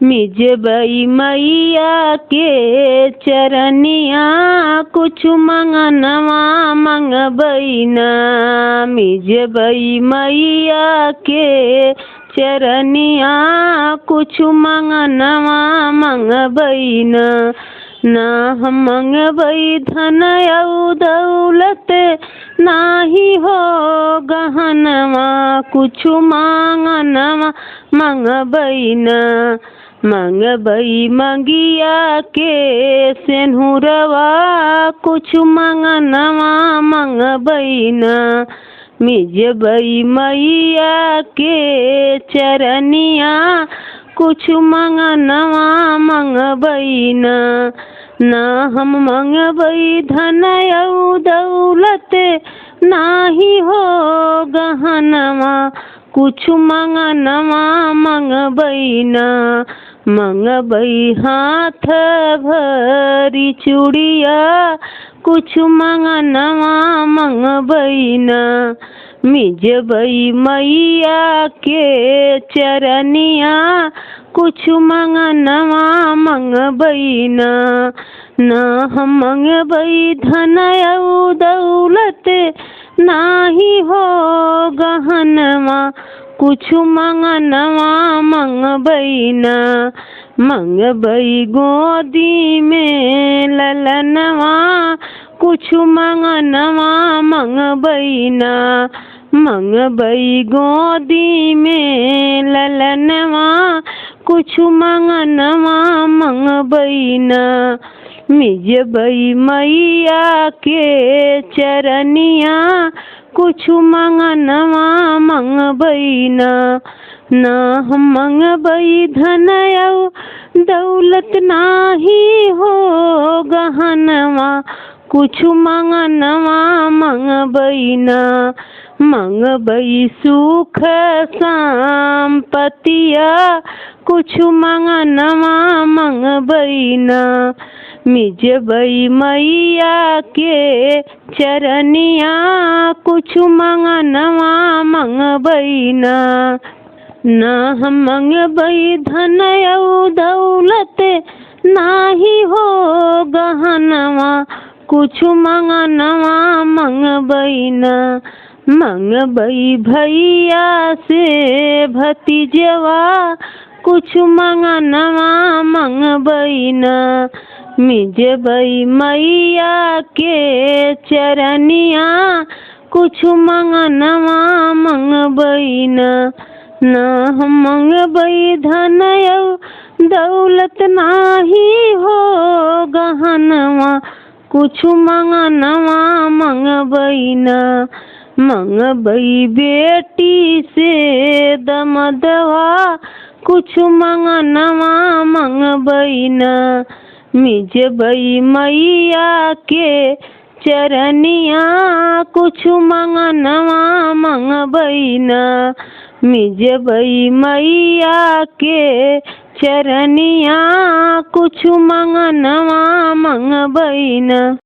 मिजबई मैया के चरनिया कुछ मंगनवा मंगबई ना। मिजबई मैया के चरनिया कुछ मंगनवा मंगबई ना हम मंगबई धन औ दौलत नाही हो गहनवा कुछ मांगनवा मंगबई ना। मंगबई मंगिया के सेनुरवा कुछ मंगनवा मंगबई ना। मिजबई मैया के चरनिया कुछ मंगनवा मंगबई ना हम मंगबई धन औ दौलत नाही हो गहनवा कुछ मंगनवा मंगबई ना। मंगबई हाथ भरी चूड़िया कुछ मंगनवा मंगबई ना। मिजबई मैया के चरनिया कुछ मंगनवा मंगबई ना हम मंगबई धन औ दौलत नाही हो गहनवा कुछ मंगनवा मंगबई ना। मंगबई गोदी में ललनवा कुछ मंगनवा मंगबई ना। मंगबई गोदी में ललनवा कुछ मंगनवा मंगबई ना। मिजबई मैया के चरनिया कुछ मंगनवा मंगबई ना हम मंगबई धन औ दौलत नाही हो गहनवा कुछ मंगनवा मंगबई ना। मंगबई सुख संपतिया कुछ मंगनवा मंगबई ना। मिजबई मैया के चरनिया कुछ मंगनवा मंगबई ना हम मंगबई धन औ दौलत नाही हो गहनवा कुछ मंगनवा मंगबई ना। मंगबई भैया से भतीजवा कुछ मंगनवा मंगबई ना। मिजबई मैया के चरनिया कुछ मंगनवा मंगबई ना हम मंगबई धन औ दौलत नाही हो गहनवा कुछ मंगनवा मंगबई ना। मंगबई बेटी से दमदवा कुछ मंगनवा मंगबई ना। मिजबई मैया के चरनिया कुछ मंगनवा मंगबई ना। मिजबई मैया के चरनिया कुछ मंगनवा मंगबई ना।